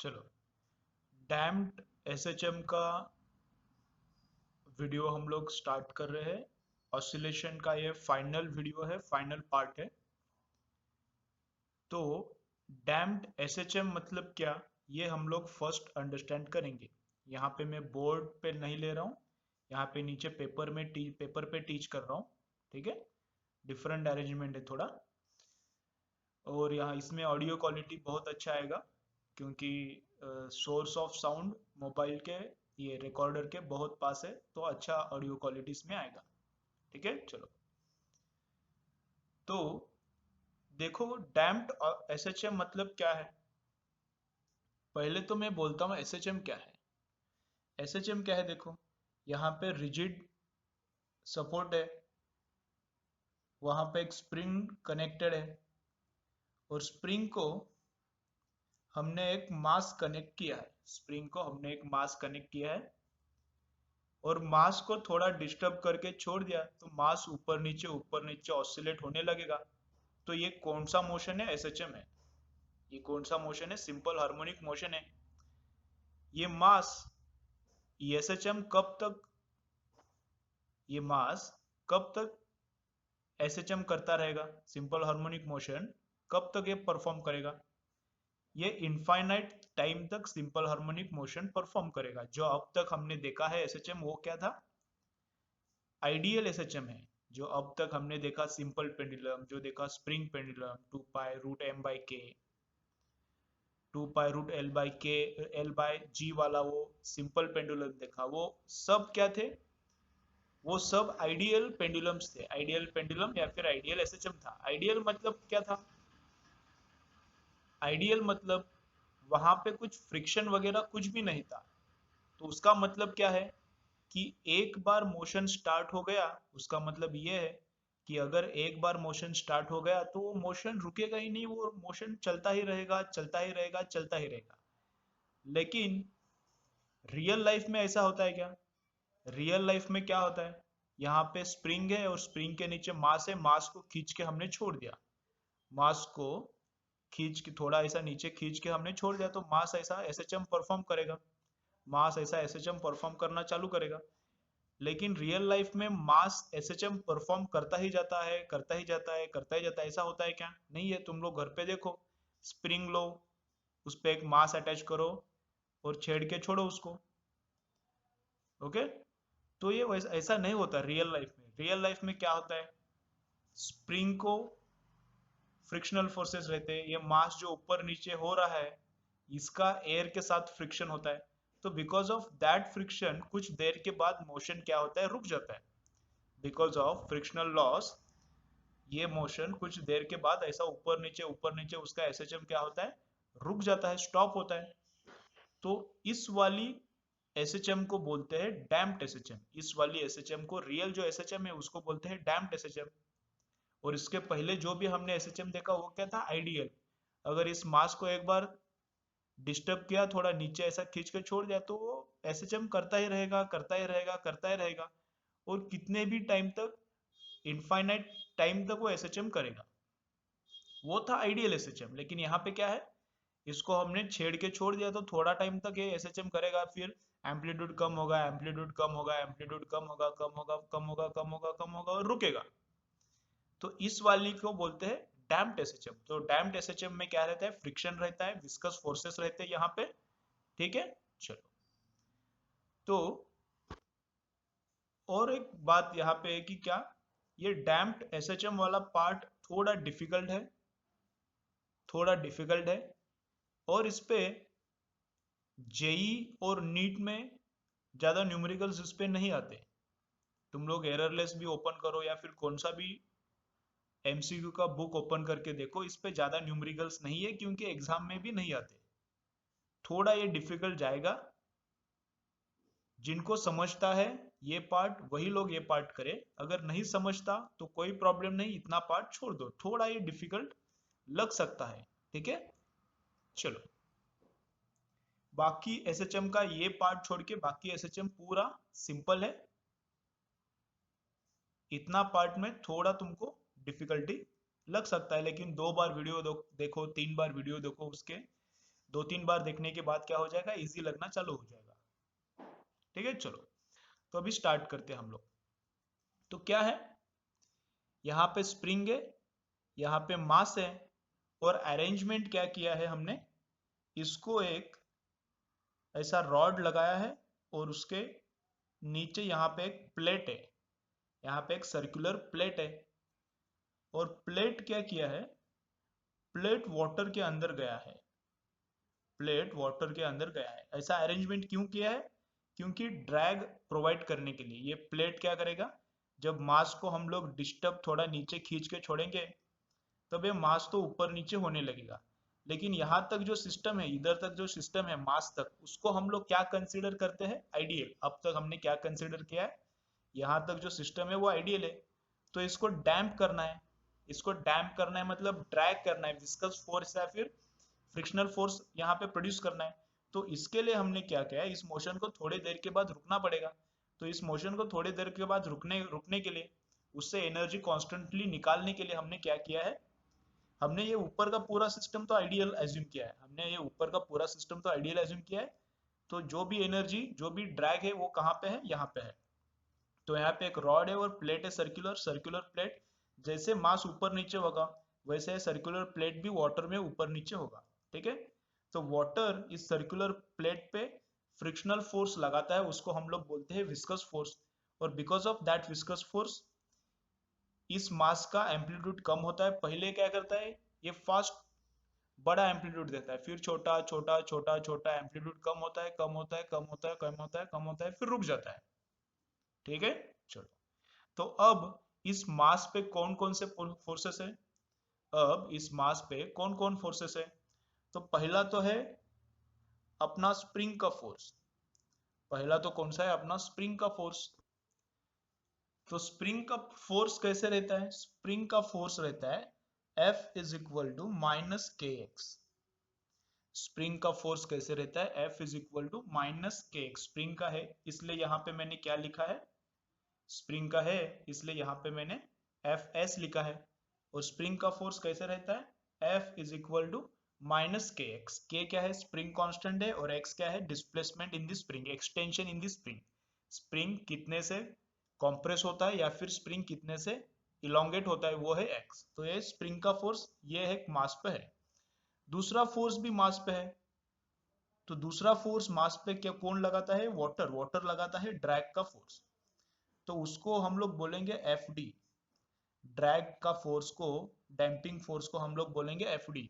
चलो, damped SHM का video हम लोग स्टार्ट कर रहे हैं। ऑसिलेशन का ये फाइनल वीडियो है, फाइनल पार्ट है। तो डैम्प्ड एसएचएम मतलब क्या, ये हम लोग फर्स्ट अंडरस्टैंड करेंगे। यहाँ पे मैं बोर्ड पे नहीं ले रहा हूँ, यहाँ पे नीचे पेपर पे टीच कर रहा हूँ। ठीक है, डिफरेंट अरेंजमेंट है थोड़ा। और यहाँ इसमें ऑडियो क्वालिटी बहुत अच्छा आएगा, क्योंकि सोर्स ऑफ साउंड मोबाइल के ये रिकॉर्डर के बहुत पास है, तो अच्छा ऑडियो क्वालिटी इसमें आएगा। ठीक है, चलो। तो देखो, डैम्प्ड एसएचएम मतलब क्या है। पहले तो मैं बोलता हूँ एसएचएम क्या है। एसएचएम क्या है, देखो, यहाँ पे रिजिड सपोर्ट है, वहाँ पे एक स्प्रिंग कनेक्टेड है, और स्प्रिंग को हमने एक मास कनेक्ट किया है। स्प्रिंग को हमने एक मास कनेक्ट किया है, और मास को थोड़ा डिस्टर्ब करके छोड़ दिया तो मास ऊपर नीचे ऑसिलेट होने लगेगा। तो ये कौन सा मोशन है, एसएचएम है। ये कौन सा मोशन है, सिंपल हार्मोनिक मोशन है। ये मास, ये एसएचएम कब तक, ये मास कब तक एसएचएम करता रहेगा, सिंपल हार्मोनिक मोशन कब तक ये परफॉर्म करेगा। ये इनफाइनाइट टाइम तक सिंपल हार्मोनिक मोशन परफॉर्म करेगा। जो अब तक हमने देखा है एसएचएम, वो क्या था, आइडियल एसएचएम है। जो अब तक हमने देखा सिंपल पेंडुलम, जो देखा spring pendulum, 2 pi root m/k, 2 pi root L/G वाला वो सिंपल पेंडुलम देखा, वो सब क्या थे, वो सब आइडियल पेंडुलम्स थे। आइडियल पेंडुलम या फिर आइडियल एसएचएम था। आइडियल मतलब क्या था, आइडियल मतलब वहां पे कुछ फ्रिक्शन वगैरह कुछ भी नहीं था। तो उसका मतलब क्या है कि एक बार मोशन स्टार्ट हो गया, उसका मतलब ये है कि अगर एक बार मोशन स्टार्ट हो गया तो वो मोशन रुकेगा ही नहीं, वो मोशन चलता ही रहेगा, चलता ही रहेगा, चलता ही रहेगा। लेकिन रियल लाइफ में ऐसा होता है क्या, रियल लाइफ में क्या होता है, यहाँ पे स्प्रिंग है और स्प्रिंग के नीचे मास है, मास को खींच के हमने छोड़ दिया, मास को खींच के थोड़ा ऐसा नीचे खींच के हमने छोड़ दिया, तो मास ऐसा एसएचएम परफॉर्म करेगा, मास ऐसा एसएचएम परफॉर्म करना चालू करेगा। लेकिन रियल लाइफ में मास एसएचएम परफॉर्म करता ही जाता है, करता ही जाता है, करता ही जाता है। ऐसा होता है क्या, नहीं है। तुम लोग घर पे देखो, स्प्रिंग लो, उस पर एक मास अटैच करो और छेड़ के छोड़ो उसको। ओके, तो ये वैसा ऐसा नहीं होता रियल लाइफ में। रियल लाइफ में क्या होता है, स्प्रिंग को फ्रिक्शनल फोर्सेस रहते हैं, ये मास जो ऊपर नीचे हो रहा है इसका एयर के साथ फ्रिक्शन होता है। तो बिकॉज ऑफ दैट फ्रिक्शन कुछ देर के बाद मोशन क्या होता है, रुक जाता है। बिकॉज ऑफ फ्रिक्शनल लॉस ये मोशन कुछ देर के बाद ऐसा ऊपर नीचे उसका एसएचएम क्या होता है, रुक जाता है, स्टॉप होता है। तो इस वाली एसएचएम को बोलते हैं डैम्प्ड एसएचएम। इस वाली एसएचएम को, रियल जो एसएचएम है उसको बोलते हैं डैम्प्ड एसएचएम। और इसके पहले जो भी हमने एसएचएम देखा वो क्या था, आइडियल। अगर इस मास को एक बार डिस्टर्ब किया, थोड़ा नीचे ऐसा खींच के छोड़ दिया, तो वो एसएचएम करता ही रहेगा, करता ही रहेगा, करता ही रहेगा। और कितने भी टाइम तक, इनफाइनाइट टाइम तक वो एसएचएम करेगा। वो था आइडियल एसएचएम। लेकिन यहाँ पे क्या है, इसको हमने छेड़ के छोड़ दिया तो थोड़ा टाइम तक ये एसएचएम करेगा, फिर एम्पलीट्यूड कम होगा, एम्पलीट्यूड कम होगा, एम्पलीट्यूड कम होगा, कम होगा, कम होगा, कम होगा, कम होगा, और रुकेगा। तो इस वाली को बोलते हैं डैम्प्ड एसएचएम। तो डैम्प्ड एसएचएम में क्या रहता है, फ्रिक्शन रहता है, विस्कस फोर्सेस रहते हैं यहाँ पे। ठीक है, चलो। तो और एक बात यहाँ पे है कि क्या, ये डैम्प्ड एसएचएम वाला पार्ट थोड़ा डिफिकल्ट है, थोड़ा डिफिकल्ट है। और इस पे जेई और नीट में ज़्यादा न्यूमेरिकल्स इस पे नहीं आते। तुम लोग एररलेस भी ओपन करो या फिर कौन सा भी एमसीक्यू का बुक ओपन करके देखो, इस पे ज़्यादा न्यूमेरिकल्स नहीं है, क्योंकि एग्जाम में भी नहीं आते। थोड़ा ये डिफिकल्ट जाएगा। जिनको समझता है ये पार्ट, वही लोग ये पार्ट करे। अगर नहीं समझता तो कोई प्रॉब्लम नहीं, इतना पार्ट छोड़ दो, थोड़ा ये डिफिकल्ट लग सकता है। ठीक है, चलो। बाकी एसएचएम का ये पार्ट छोड़ के बाकी एसएचएम पूरा सिंपल है। इतना पार्ट में थोड़ा तुमको डिफिकल्टी लग सकता है, लेकिन 2 बार वीडियो देखो, 3 बार वीडियो देखो, उसके 2-3 बार देखने के बाद क्या हो जाएगा, इजी लगना चालू हो जाएगा। ठीक है, चलो तो अभी स्टार्ट करते हैं हम लोग। तो क्या है, यहाँ पे स्प्रिंग है, यहाँ पे मास है, और अरेंजमेंट क्या किया है हमने, इसको एक ऐसा रॉड लगाया है और उसके नीचे यहाँ पे एक प्लेट है, यहाँ पे एक सर्कुलर प्लेट है, और प्लेट क्या किया है, प्लेट वाटर के अंदर गया है, प्लेट वाटर के अंदर गया है। ऐसा अरेंजमेंट क्यों किया है, क्योंकि ड्रैग प्रोवाइड करने के लिए। ये प्लेट क्या करेगा, जब मास को हम लोग डिस्टर्ब थोड़ा नीचे खींच के छोड़ेंगे तब ये मास तो ऊपर नीचे होने लगेगा। लेकिन यहाँ तक जो सिस्टम है, इधर तक जो सिस्टम है मास तक, उसको हम लोग क्या कंसीडर करते हैं, आइडियल। अब तक हमने क्या कंसीडर किया है, यहाँ तक जो सिस्टम है वो आइडियल है। तो इसको डैम्प करना है, इसको डैम्प करना है मतलब ड्रैग करना है, विस्कस फोर्स या फिर फ्रिक्शनल फोर्स यहाँ पे प्रोड्यूस करना है। तो इसके लिए हमने क्या किया है, इस मोशन को थोड़ी देर के बाद रुकना पड़ेगा। तो इस मोशन को थोड़ी देर के बाद रुकने के लिए, उससे एनर्जी कॉन्स्टेंटली निकालने के लिए हमने क्या किया है, हमने ये ऊपर का पूरा सिस्टम तो आइडियल एज्यूम किया है, हमने ये ऊपर का पूरा सिस्टम तो आइडियल एज्यूम किया है। तो जो भी एनर्जी, जो भी ड्रैग है वो कहाँ पे है, यहाँ पे है। तो यहाँ पे एक रॉड है और प्लेट है, सर्कुलर सर्कुलर प्लेट। जैसे मास ऊपर नीचे होगा वैसे सर्कुलर प्लेट भी वाटर में ऊपर नीचे होगा। ठीक है, तो वाटर इस सर्कुलर प्लेट पे फ्रिक्शनल फोर्स लगाता है, उसको हम लोग बोलते हैं विस्कस फोर्स। और because of that viscous force इस मास का एम्पलीट्यूड कम होता है। पहले क्या करता है, ये फास्ट बड़ा एम्पलीट्यूड देता है, फिर छोटा छोटा छोटा छोटा, एम्पलीट्यूड कम होता है कम होता है कम होता है कम होता है कम होता है, फिर रुक जाता है। ठीक है, चलो तो अब इस मास पे कौन कौन से फोर्सेस है, अब इस मास पे कौन कौन फोर्सेस है। तो पहला तो है अपना स्प्रिंग का फोर्स, पहला तो कौन सा है, अपना स्प्रिंग का फोर्स। तो स्प्रिंग का फोर्स कैसे रहता है, स्प्रिंग का फोर्स रहता है F is equal to minus k x. Spring का फोर्स कैसे रहता है, F is equal to minus k x. Spring का है इसलिए यहाँ पे मैंने क्या लिखा है, स्प्रिंग का है इसलिए यहाँ पे मैंने एफ एस लिखा है। और स्प्रिंग का फोर्स कैसे रहता है, F is equal to minus k x. K क्या है, स्प्रिंग कांस्टेंट है, और एक्स क्या है, displacement in the spring, extension in the spring. Spring कितने से कॉम्प्रेस होता है या फिर स्प्रिंग कितने से इलोंगेट होता है, वो है एक्स। तो ये स्प्रिंग का फोर्स, ये है मास पे है। दूसरा फोर्स भी मास पे है, तो दूसरा फोर्स मास पे क्या कौन लगाता है, वाटर, वाटर लगाता है ड्रैग का फोर्स। तो उसको हम लोग बोलेंगे एफ डी, ड्रैग का फोर्स को, डैम्पिंग फोर्स को हम लोग बोलेंगे एफ डी।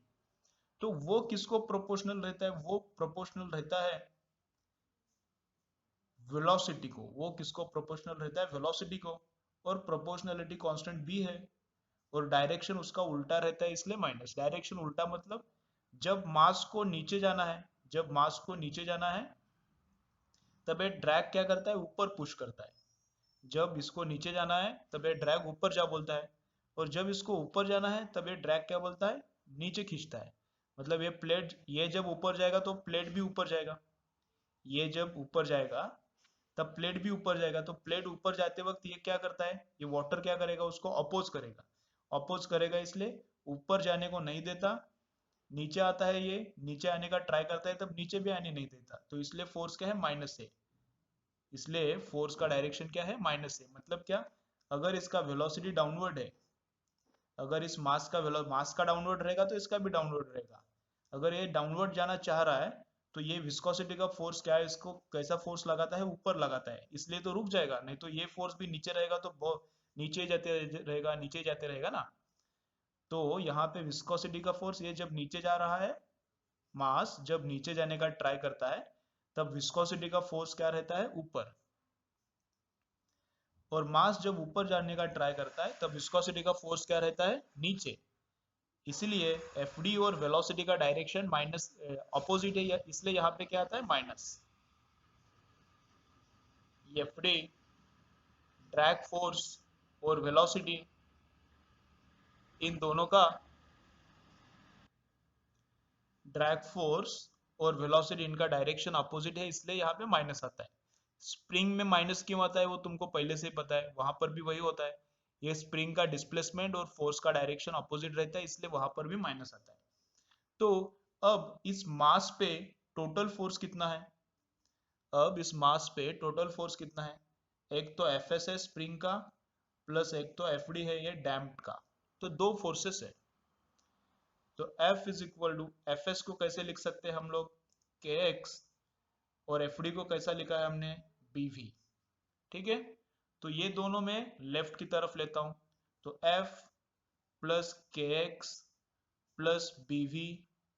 तो वो किसको प्रोपोर्शनल रहता है, वो प्रोपोर्शनल रहता है वेलोसिटी को। वो किसको प्रोपोर्शनल रहता है, वेलोसिटी को। और प्रोपोर्शनलिटी कांस्टेंट भी है, और डायरेक्शन उसका उल्टा रहता है इसलिए माइनस। डायरेक्शन उल्टा मतलब जब मास को नीचे जाना है, जब मास को नीचे जाना है तब ये ड्रैग क्या करता है, ऊपर पुश करता है। जब इसको नीचे जाना है तब ये ड्रैग ऊपर जा बोलता है, और जब इसको ऊपर जाना है तब ये ड्रैग क्या बोलता है, नीचे खींचता है। मतलब ये प्लेट, ये जब ऊपर जाएगा तो प्लेट भी ऊपर जाएगा, ये जब ऊपर जाएगा तब प्लेट भी ऊपर जाएगा। तो प्लेट ऊपर जाते वक्त ये क्या करता है, ये वाटर क्या करेगा, उसको अपोज करेगा। अपोज करेगा इसलिए ऊपर जाने को नहीं देता, नीचे आता है, ये नीचे आने का ट्राई करता है तब नीचे भी आने नहीं देता। तो इसलिए फोर्स क्या है, माइनस है। इसलिए फोर्स का डायरेक्शन क्या है, माइनस है। मतलब क्या, अगर इसका वेलोसिटी डाउनवर्ड है, अगर इस मास का डाउनवर्ड रहेगा तो इसका भी डाउनवर्ड रहेगा। अगर ये डाउनवर्ड जाना चाह रहा है तो ये विस्कोसिटी का फोर्स क्या है, इसको कैसा फोर्स लगाता है, ऊपर लगाता है, इसलिए तो रुक जाएगा। नहीं तो ये फोर्स भी नीचे रहेगा तो नीचे जाते रहेगा, नीचे जाते रहेगा ना। तो यहाँ पे विस्कोसिटी का फोर्स, ये जब नीचे जा रहा है, मास जब नीचे जाने का ट्राई करता है तब विस्कोसिटी का फोर्स क्या रहता है, ऊपर। और मास जब ऊपर जाने का ट्राई करता है तब विस्कोसिटी का फोर्स क्या रहता है, नीचे। इसलिए एफ डी और वेलोसिटी का डायरेक्शन माइनस अपोजिट है, इसलिए यहाँ पे क्या आता है, minus. F D drag force और वेलोसिटी, इन दोनों का ड्रैग फोर्स और वेलोसिटी, इनका डायरेक्शन अपोजिट है, इसलिए यहाँ पे माइनस आता है। स्प्रिंग में माइनस क्यों आता है वो तुमको पहले से पता है, वहां पर भी वही होता है। ये स्प्रिंग का डिस्प्लेसमेंट और फोर्स का डायरेक्शन अपोजिट रहता है, इसलिए वहां पर भी माइनस आता है। तो अब इस मास पे टोटल फोर्स कितना है? अब इस मास पे टोटल फोर्स कितना है? एक तो एफ एस है स्प्रिंग का, प्लस एक तो एफ डी है ये डैम्प्ड का, तो दो फोर्सेस है। तो F is equal to F S को कैसे लिख सकते हैं हम लोग? के एक्स, और एफ डी को कैसा लिखा है हमने? B v. ठीक है, तो ये दोनों मैं लेफ्ट की तरफ लेता हूं, तो F plus k x plus b v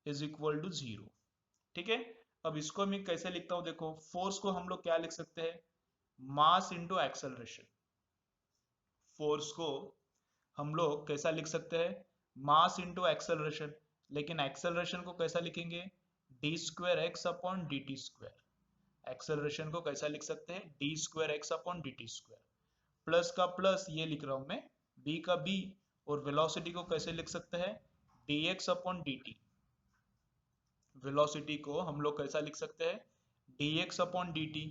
is equal to 0। ठीक है, अब इसको मैं कैसे लिखता हूं? देखो, फोर्स को हम लोग क्या लिख सकते हैं? Mass into acceleration. फोर्स को हम लोग कैसा लिख सकते हैं? Mass into acceleration. लेकिन एक्सेलरेशन को कैसा लिखेंगे? D square x upon d t square. Acceleration को कैसा लिख सकते हैं? D square x upon d t square. Plus का प्लस ये लिख रहा हूं मैं, बी का बी, और वेलोसिटी को कैसे लिख सकते हैं? D x upon d t. Velocity को हम लोग कैसा लिख सकते हैं? D x upon d t,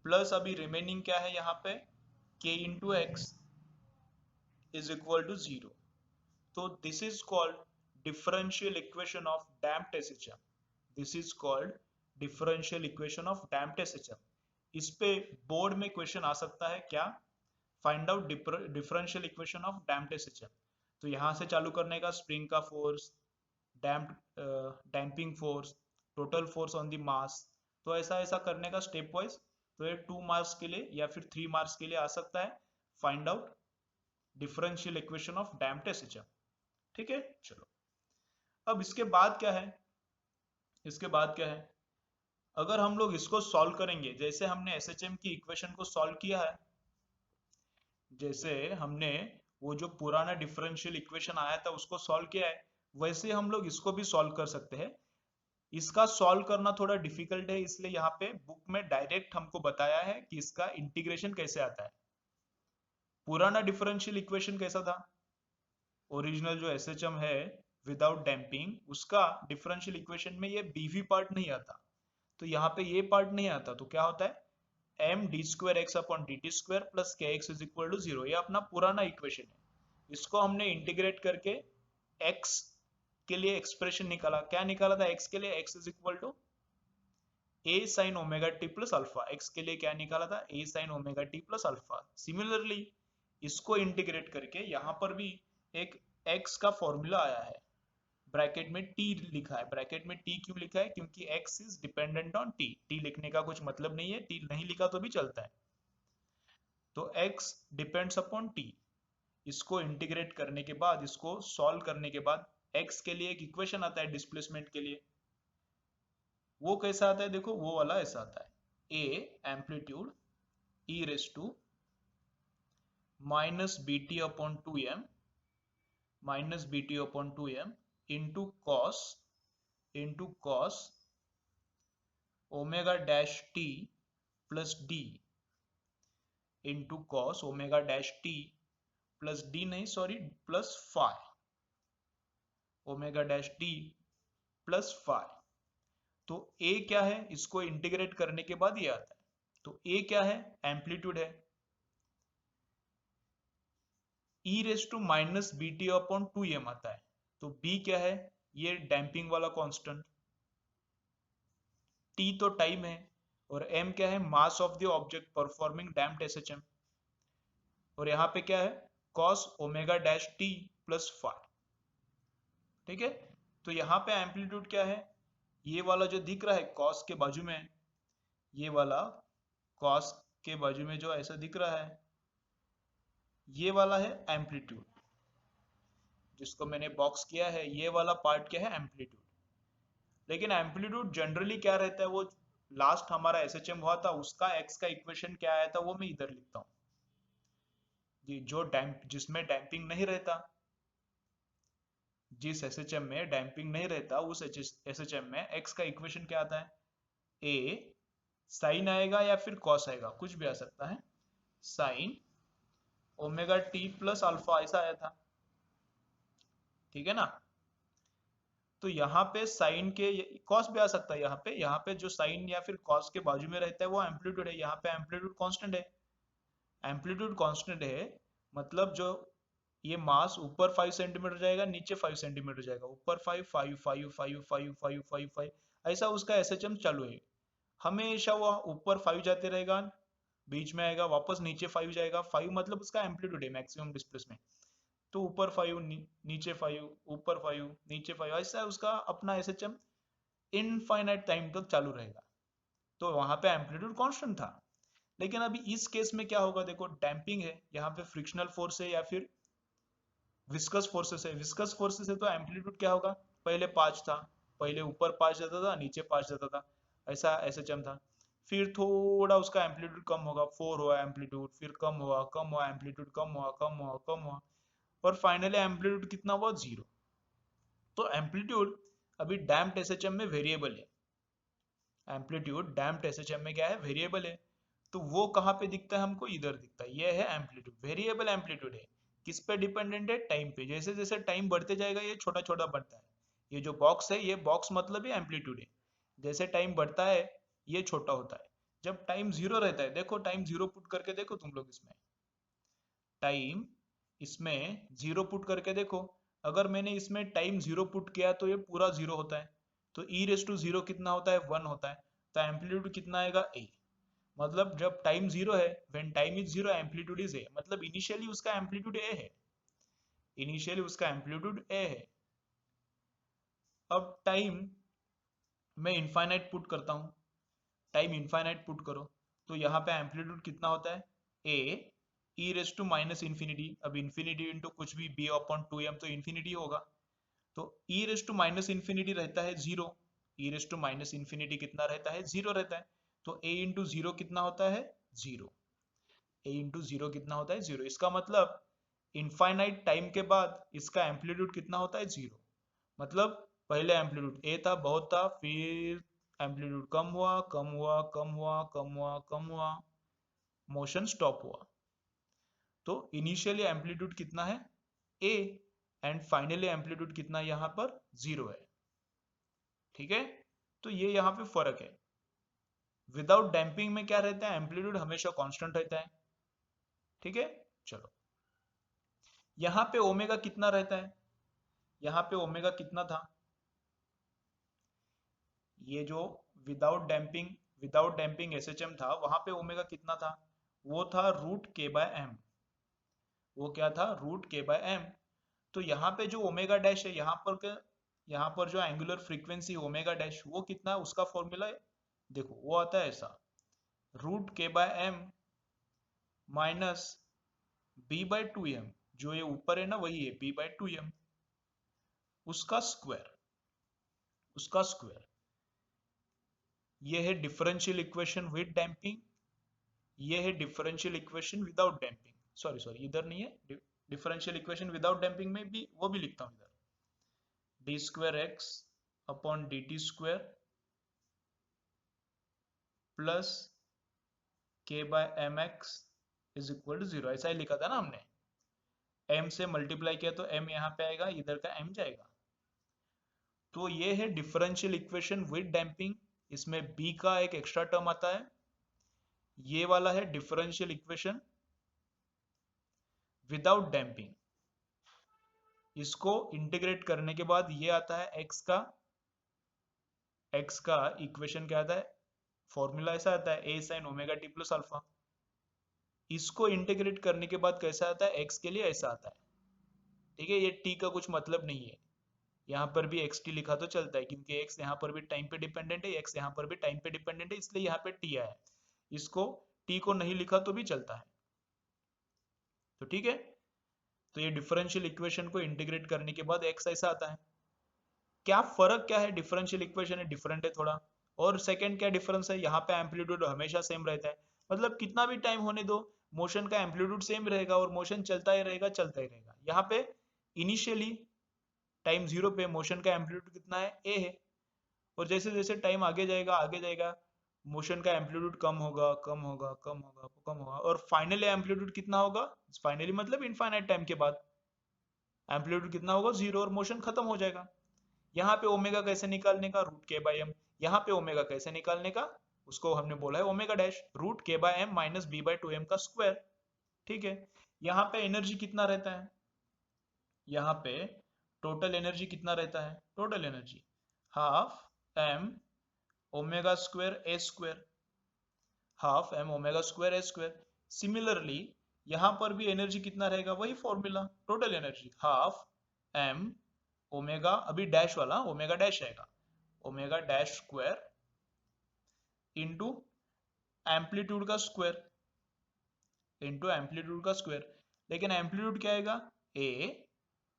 plus अभी रिमेनिंग क्या है यहाँ पे? K into x is equal to 0। तो this is called differential equation of damped SHM. This is called differential equation of damped SHM. इस पे बोर्ड में क्वेश्चन आ सकता है क्या? Find out differential equation of damped SHM. तो यहाँ से चालू करने का, स्प्रिंग का force, damping force, total force on the mass, तो ऐसा ऐसा करने का स्टेप वाइज। तो ये 2 मार्क्स के लिए या फिर 3 मार्क्स के लिए आ सकता है, find out differential equation of damped SHM. ठीक है, चलो अब इसके बाद क्या है? इसके बाद क्या है? अगर हम लोग इसको सॉल्व करेंगे, जैसे हमने एसएचएम की इक्वेशन को सॉल्व किया है, जैसे हमने वो जो पुराना डिफरेंशियल इक्वेशन आया था उसको सॉल्व किया है, वैसे हम लोग इसको भी सॉल्व कर सकते हैं। इसका सॉल्व करना थोड़ा डिफिकल्ट है, इसलिए यहाँ पे बुक में डायरेक्ट हमको बताया है कि इसका इंटीग्रेशन कैसे आता है। पुराना डिफरेंशियल इक्वेशन कैसा था? ओरिजिनल जो एसएचएम है विदाउट डैम्पिंग, उसका डिफरेंशियल इक्वेशन में ये बीवी पार्ट नहीं आता, तो यहाँ पे ये पार्ट नहीं आता, तो क्या होता है? M d square x upon d t square plus k x is equal to 0। ये अपना पुराना इक्वेशन है। इसको हमने इंटीग्रेट करके एक्स के लिए एक्सप्रेशन निकाला। क्या निकाला था एक्स के लिए? X is equal to A sine omega T plus alpha. X के लिए क्या निकाला था? A sine omega T plus alpha. Similarly इसको इंटीग्रेट करके यहाँ पर भी एक एक्स का फॉर्मूला आया है, ब्रैकेट में टी लिखा है। ब्रैकेट में टी क्यों लिखा है? क्योंकि x is dependent on T. T लिखने का कुछ मतलब नहीं है, टी नहीं लिखा तो भी चलता है। तो एक्स डिपेंड्स अपॉन टी। इसको इंटीग्रेट करने के बाद, इसको सॉल्व करने के बाद, एक्स के लिए एक इक्वेशन आता है डिस्प्लेसमेंट के लिए। वो कैसा आता है? देखो, वो वाला ऐसा आता है, A amplitude e raise to minus B T upon 2m, minus B T upon 2m into cos omega dash T plus D into cos omega dash T plus D, नहीं sorry, plus phi omega dash D plus phi. तो A क्या है? इसको integrate करने के बाद ये आता है। तो ए क्या है? एम्पलीट्यूड है। E raise to minus B T upon 2m आता है। तो बी क्या है? ये डैम्पिंग वाला कांस्टेंट। टी तो टाइम है, और एम क्या है? Mass of the object performing damped SHM. और यहाँ पे क्या है? Cos omega dash T plus phi. ठीक है, तो यहाँ पे एम्पलीट्यूड क्या है? ये वाला जो दिख रहा है कॉस के बाजू में, ये वाला कॉस के बाजू में जो ऐसा दिख रहा है, ये वाला है एम्पलीट्यूड, जिसको मैंने बॉक्स किया है। ये वाला पार्ट क्या है? एम्पलीट्यूड। लेकिन एम्पलीट्यूड जनरली क्या रहता है? वो लास्ट हमारा एसएचएम हुआ था, उसका एक्स का इक्वेशन क्या आया था वो मैं इधर लिखता हूँ। जो डैम्प, जिसमें डैम्पिंग नहीं रहता, जिस एसएचएम में डैम्पिंग नहीं रहता, उस एसएचएम में एक्स का इक्वेशन क्या आता है? ए साइन आएगा या फिर कॉस आएगा, कुछ भी आ सकता है। Sign omega T plus alpha ऐसा आया था। ठीक है ना? तो यहाँ पे साइन के कॉस भी आ सकता है। यहाँ पे जो साइन या फिर कॉस के बाजू में रहता है वो एम्पलीट्यूड है। यहाँ पे एम्पलीट्यूड कांस्टेंट है। एम्पलीट्यूड कांस्टेंट है मतलब जो ये मास ऊपर 5 सेंटीमीटर जाएगा, नीचे 5 सेंटीमीटर जाएगा, ऊपर 5 5 5 5 5 5 5 5, ऐसा उसका एसएचएम चालू है। हमेशा वो ऊपर 5 जाते रहेगा, बीच में आएगा, वापस नीचे 5 जाएगा। 5 मतलब उसका एम्पलीट्यूड है, मैक्सिमम डिस्प्लेसमेंट। तो ऊपर 5 नीचे 5, ऊपर 5 नीचे 5, ऐसा उसका अपना एसएचएम इनफाइनाइट टाइम तक चालू रहेगा। तो वहां पे एम्पलीट्यूड कांस्टेंट था। लेकिन अभी इस केस में क्या होगा, देखो डैम्पिंग है, यहाँ पे फ्रिक्शनल फोर्स है या फिर विस्कस फोर्सेस है। विस्कस फोर्सेस है तो एम्पलीट्यूड क्या होगा, पहले 5 था, पहले ऊपर 5 जाता था, नीचे 5 जाता था, ऐसा एसएचएम था। फिर थोड़ा उसका एम्पलीट्यूड कम होगा, 4 हुआ एम्पलीट्यूड, फिर कम हुआ एम्पलीट्यूड, कम हुआ और फाइनली एम्पलीट्यूड कितना हुआ, 0। तो एम्पलीट्यूड अभी डैम्प्ड एसएचएम में वेरिएबल है। एम्पलीट्यूड डैम्प्ड एसएचएम में क्या है, वेरिएबल है। तो वो कहाँ पे दिखता है हमको, इधर दिखता है। ये है एम्पलीट्यूड, वेरिएबल एम्पलीट्यूड है। किस पे डिपेंडेंट है, टाइम पे। जैसे जैसे टाइम बढ़ते जाएगा ये छोटा छोटा बढ़ता है। ये जो बॉक्स है, ये बॉक्स मतलब ही एम्पलीट्यूड है। जैसे टाइम बढ़ता है ये छोटा होता है। जब टाइम 0 रहता है, देखो टाइम 0 पुट करके देखो तुम लोग, इसमें टाइम, इसमें 0 पुट करके देखो। अगर मैंने इसमें टाइम 0 पुट किया तो ये पूरा 0 होता है। तो e रेस टू 0 कितना होता है, 1 होता है। तो एम्पलीट्यूड कितना आएगा, a। मतलब जब टाइम 0 है, when time is 0 amplitude is a, मतलब इनिशियली उसका एम्पलीट्यूड a है। इनिशियली उसका एम्पलीट्यूड a है। अब टाइम मैं इनफाइनाइट पुट करता हूँ, टाइम इनफाइनाइट पुट करो तो यहाँ पे एम्पलीट्यूड कितना होता है, a e raise to minus infinity. अब इन्फिनिटी इंटू कुछ भी b अपॉन 2m तो इन्फिनिटी होगा। तो e raise to minus infinity रहता है 0। e raise to minus infinity कितना रहता है, 0 रहता है। तो a इंटू 0 कितना होता है, 0। a इंटू 0 कितना होता है, 0। इसका मतलब इनफाइनाइट टाइम के बाद इसका एम्पलीट्यूड कितना होता है, 0। मतलब पहले एम्पलीट्यूड a था, बहुत था, फिर एम्पलीट्यूड कम हुआ, कम हुआ, कम हुआ, कम हुआ, कम हुआ, मोशन स्टॉप हुआ। तो इनिशियली एम्पलीट्यूड कितना है, a, एंड फाइनली एम्पलीट्यूड कितना यहाँ पर, 0 है। ठीक है, तो ये यहाँ पे फर्क है। विदाउट डैम्पिंग में क्या रहता है, एम्पलीट्यूड हमेशा कांस्टेंट रहता है। ठीक है, चलो यहाँ पे ओमेगा कितना रहता है, यहाँ पे ओमेगा कितना था, ये जो विदाउट डैम्पिंग एसएचएम था, वहां पे ओमेगा कितना था, वो था √k/m। वो क्या था, √k/m। तो यहाँ पे जो ओमेगा डैश है, यहाँ पर जो एंगुलर फ्रीक्वेंसी ओमेगा डैश, वो कितना है, उसका फॉर्मूला है, देखो वो आता है ऐसा, √k/m माइनस b/2m। जो ये ऊपर है ना, वही है b/2m, उसका स्क्वायर, उसका स्क्वायर। ये है डिफरेंशियल इक्वेशन विद डैम्पिंग, ये है differential equation without damping. Sorry sorry, इधर नहीं है, डिफरेंशियल इक्वेशन विदाउट डैम्पिंग में भी वो भी लिखता हूँ इधर, d2x upon dt² plus k/mx is equal to 0, ऐसा ही लिखा था ना हमने। m से मल्टीप्लाई किया तो m यहाँ पे आएगा, इधर का m जाएगा। तो ये है डिफरेंशियल इक्वेशन विद डैम्पिंग। इसमें b का एक एक्स्ट्रा टर्म आता है। ये वाला है डिफरेंशियल इक्वेशन विदाउट डैम्पिंग। इसको इंटीग्रेट करने के बाद ये आता है x का इक्वेशन क्या आता है, फॉर्मूला ऐसा आता है, a sin omega t plus alpha. इसको इंटीग्रेट करने के बाद कैसा आता है, x के लिए ऐसा आता है। ठीक है, ये t का कुछ मतलब नहीं है, यहाँ पर भी xt लिखा तो चलता है, क्योंकि x यहाँ पर भी टाइम पे डिपेंडेंट है, x यहाँ पर भी टाइम पे डिपेंडेंट है, इसलिए यहाँ पे t आया है। इसको t को नहीं लिखा तो भी चलता है। तो ठीक है, तो ये डिफरेंशियल इक्वेशन को इंटीग्रेट करने के बाद x ऐसा आता है। क्या फर्क क्या है, डिफरेंशियल इक्वेशन है डिफरेंट है थोड़ा। और सेकंड क्या डिफरेंस है, यहाँ पे एम्पलीट्यूड हमेशा सेम रहता है। मतलब कितना भी टाइम होने दो, मोशन का एम्पलीट्यूड सेम रहेगा और मोशन चलता ही रहेगा, चलता ही रहेगा। यहाँ पे इनिशियली टाइम 0 पे मोशन का एम्पलीट्यूड कितना है, a है। और जैसे जैसे टाइम आगे जाएगा, मोशन का एम्पलीट्यूड कम होगा, कम होगा, कम होगा, कम होगा, और फाइनली एम्पलीट्यूड कितना होगा, फाइनली मतलब इनफाइनाइट टाइम के बाद एम्पलीट्यूड कितना होगा, 0, और मोशन खत्म हो जाएगा। यहाँ पे ओमेगा कैसे निकालने का, √k/m। यहाँ पे ओमेगा कैसे निकालने का, उसको हमने बोला है omega dash, √k/m minus b/2m का स्क्वायर। ठीक है, यहाँ पे एनर्जी कितना रहता है, यहाँ पे टोटल एनर्जी कितना रहता है? Total energy half M omega square ए square, half M omega square ए स्क्वायर। सिमिलरली यहाँ पर भी एनर्जी कितना रहेगा? वही formula, total energy half M omega, अभी डैश वाला ओमेगा डैश आएगा, omega dash square into amplitude का स्क्वायर, इंटू एम्पलीट्यूड का स्क्वायर। लेकिन एम्पलीट्यूड क्या आएगा? A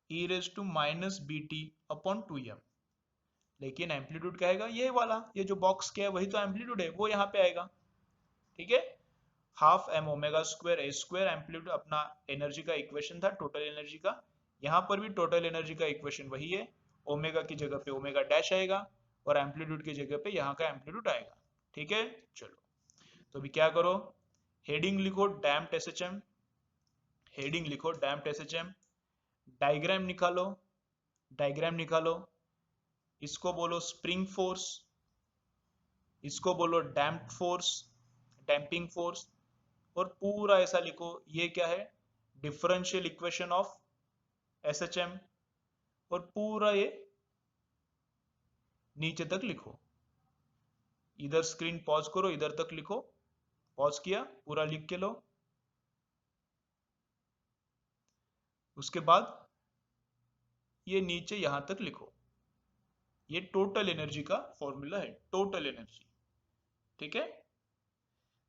e raise to minus B T upon 2m। लेकिन एम्पलीट्यूड क्या आएगा? ये वाला, ये जो बॉक्स क्या है वही तो एम्पलीट्यूड है, वो यहाँ पे आएगा। ठीक है, हाफ एम ओमेगा स्क्वायर ए स्क्वायर एम्पलीट्यूड अपना एनर्जी का इक्वेशन था, टोटल एनर्जी का। यहाँ पर भी टोटल एनर्जी का इक्वेशन वही है, ओमेगा की जगह पे ओमेगा डैश आएगा और एम्पलीट्यूड की जगह पे यहाँ का एम्पलीट्यूड आएगा। ठीक है, चलो तो अभी क्या करो, हेडिंग लिखो डैम्प्ड एसएचएम, हेडिंग लिखो डैम्प्ड एसएचएम, डायग्राम निकालो, डायग्राम निकालो, इसको बोलो स्प्रिंग फोर्स, इसको बोलो डैम्प्ड फोर्स, डैम्पिंग फोर्स, और पूरा ऐसा लिखो। ये क्या है? डिफरेंशियल इक्वेशन ऑफ एसएचएम, और पूरा ये नीचे तक लिखो। इधर स्क्रीन पॉज करो, इधर तक लिखो, पॉज किया, पूरा लिख के लो। उसके बाद ये नीचे यहां तक लिखो। ये टोटल एनर्जी का फॉर्मूला है, टोटल एनर्जी। ठीक है,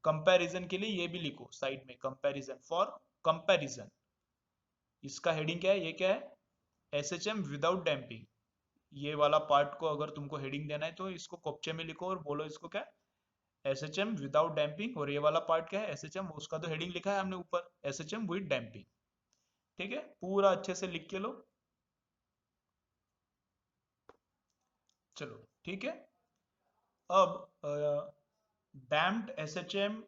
कंपैरिजन के लिए ये भी लिखो साइड में, कंपैरिजन फॉर कंपैरिजन। इसका हेडिंग क्या है? ये क्या है? SHM without damping. ये वाला पार्ट को अगर तुमको हेडिंग देना है तो इसको कोप्चे में लिखो और बोलो इसको क्या? SHM without damping. और ये वाला पार्ट क्या है? एसएचएम, उसका तो हेडिंग लिखा है हमने ऊपर, एसएचएम विद डैम्पिंग। ठीक है, पूरा अच्छे से लिख के लो। चलो ठीक है, अब डैम्प्ड एसएचएम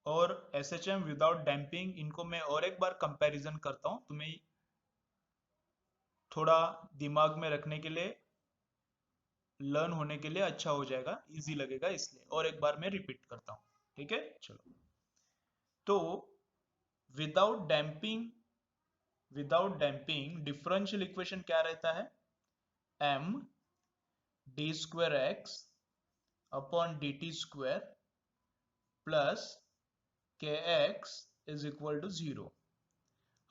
और एसएचएम विदाउट डैम्पिंग, इनको मैं और एक बार कंपैरिजन करता हूं, तुम्हें थोड़ा दिमाग में रखने के लिए, लर्न होने के लिए अच्छा हो जाएगा, इजी लगेगा, इसलिए और एक बार मैं रिपीट करता हूँ। ठीक है, चलो तो without damping, without damping differential equation क्या रहता है? m D square x upon d t square plus k x is equal to 0।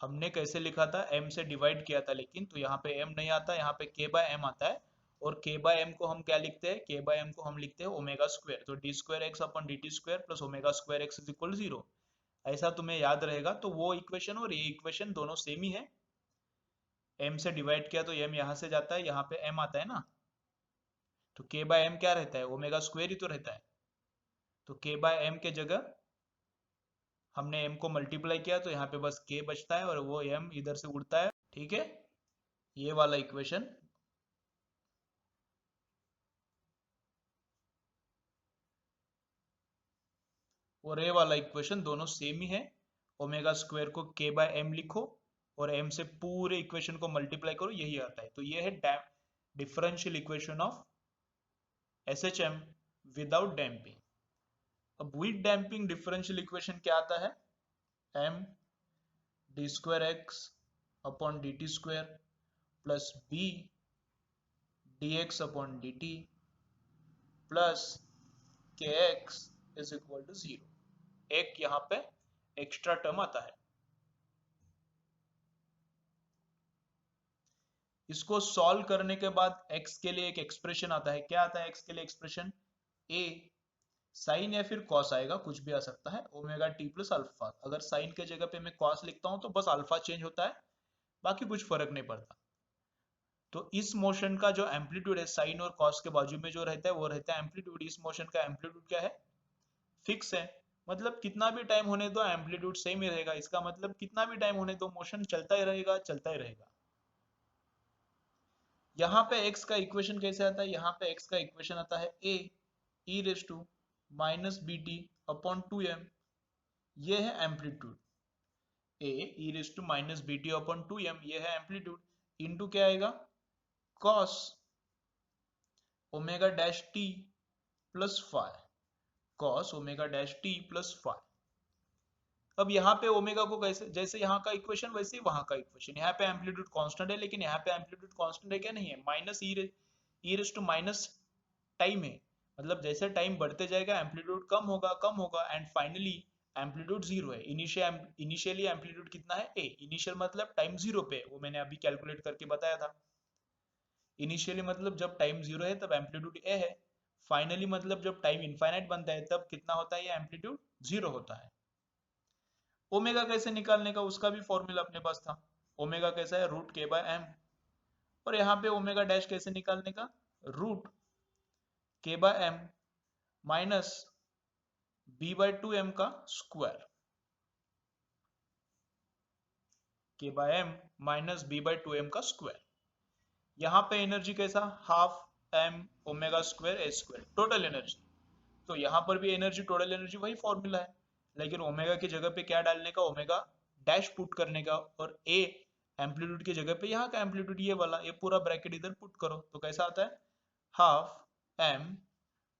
हमने कैसे लिखा था? m से डिवाइड किया था, लेकिन तो यहाँ पे m नहीं आता, यहाँ पे k बाय m आता है। और k बाय m को हम क्या लिखते हैं? k बाय m को हम लिखते हैं ओमेगा स्क्वायर। तो D square x upon d t square plus omega square x is equal 0। ऐसा तुम्हें याद रहेगा। तो वो इक्वेशन और ये इक्वेशन दोनों सेम ही है। m से डिवाइड किया तो m यहाँ से जाता है, यहाँ पे m आता है ना, तो k बाय m क्या रहता है? ओमेगा स्क्वायर ही तो रहता है। तो k बाय m के जगह हमने m को मल्टीप्लाई किया तो यहाँ पे बस k बचता है और वो m इधर से उड़ता है। ठीक है, ये वाला इक्वेशन। और ये वाला इक्वेशन दोनों सेम ही है। ओमेगा स्क्वायर को k बाय m लिखो और m से पूरे इक्वेशन को मल्टीप्लाई करो, यही आता है। तो ये है differential equation of SHM without damping. अब विद डैम्पिंग डिफरेंशियल इक्वेशन क्या आता है? m D square x upon d t square plus b D x upon d t plus k x is equal to 0। एक यहाँ पे extra term आता है। इसको सॉल्व करने के बाद x के लिए एक एक्सप्रेशन आता है। क्या आता है x के लिए एक्सप्रेशन? a साइन या फिर कॉस आएगा, कुछ भी आ सकता है, ओमेगा टी प्लस अल्फा। अगर साइन के जगह पे मैं कॉस लिखता हूं तो बस अल्फा चेंज होता है, बाकी कुछ फर्क नहीं पड़ता। तो इस मोशन का जो एम्पलीट्यूड है, साइन और कॉस के बाजू में जो रहता है वो रहता है एम्पलीट्यूड। इस मोशन का एम्पलीट्यूड क्या है? फिक्स है। मतलब कितना भी टाइम होने दो एम्पलीट्यूड सेम ही रहेगा। इसका मतलब कितना भी टाइम होने दो मोशन चलता ही रहेगा, चलता ही रहेगा। यहाँ पे x का इक्वेशन कैसे आता है? यहाँ पे x का इक्वेशन आता है a e raise to minus B T upon 2m। ये है amplitude, a e raise to minus B T upon 2m, ये है एम्पलीट्यूड। इनटू क्या आएगा? cos omega dash t plus five, cos omega dash t plus five. अब यहाँ पे omega को कैसे, जैसे यहाँ का इक्वेशन वैसे ही वहां का इक्वेशन, यहाँ पे एम्पलीट्यूड कांस्टेंट है लेकिन यहाँ पे एम्पलीट्यूड कांस्टेंट है क्या, नहीं है, minus e raise to minus time है, मतलब जैसे टाइम बढ़ते जाएगा एम्पलीट्यूड कम होगा एंड फाइनली एम्पलीट्यूड जीरो है। इनिशियली एम्पलीट्यूड कितना है, ए, इनिशियल मतलब टाइम जीरो पे, वो मैंने अभी कैलकुलेट करके बताया था। इनिशियली मतलब जब टाइम जीरो है तब एम्पलीट्यूड ए है, फाइनली मतलब जब टाइम इनफाइनाइट बनता है तब कितना होता है, ये एम्पलीट्यूड जीरो होता है। ओमेगा कैसे निकालने का, उसका भी फॉर्मूला अपने पास था। ओमेगा कैसा है, रूट के बाय एम, और यहाँ पे ओमेगा डैश कैसे निकालने का, root k by m minus b by two m का square, k by m minus b by two m का स्क्वायर। यहाँ पे एनर्जी कैसा, हाफ एम ओमेगा स्क्वायर ए स्क्वायर, टोटल एनर्जी। तो यहाँ पर भी एनर्जी, टोटल एनर्जी वही फॉर्मूला है, लेकिन ओमेगा की जगह पे क्या डालने का, ओमेगा डैश पुट करने का, और ए एम्पलीट्यूड की जगह पे यहाँ का एम्पलीट्यूड ये वाला, ये पूरा ब्रैकेट इधर पुट करो तो कैसा आता है, half M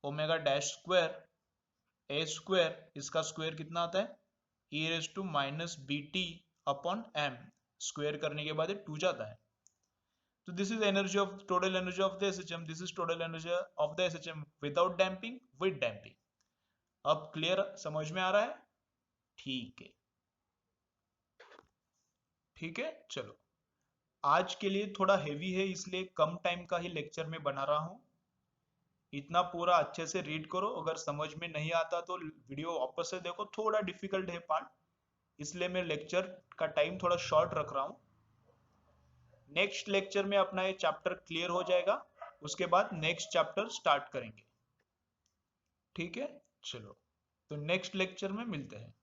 omega dash square ए स्क्वायर, इसका स्क्वायर कितना आता है, E raise to minus B T upon M, square करने के बाद ये 2 जाता है। तो this is energy of, total energy of the SHM, this is total energy of the SHM without damping with damping. अब क्लियर, समझ में आ रहा है, ठीक है, ठीक है। चलो, आज के लिए थोड़ा हेवी है इसलिए कम टाइम का ही लेक्चर में बना रहा हूँ। इतना पूरा अच्छे से रीड करो, अगर समझ में नहीं आता तो वीडियो वापस से देखो, थोड़ा डिफिकल्ट है पार्ट, इसलिए मैं लेक्चर का टाइम थोड़ा शॉर्ट रख रहा हूँ। नेक्स्ट लेक्चर में अपना ये चैप्टर क्लियर हो जाएगा, उसके बाद नेक्स्ट चैप्टर स्टार्ट करेंगे, ठीक है। चलो, तो नेक्स्ट लेक्चर में मिलते हैं।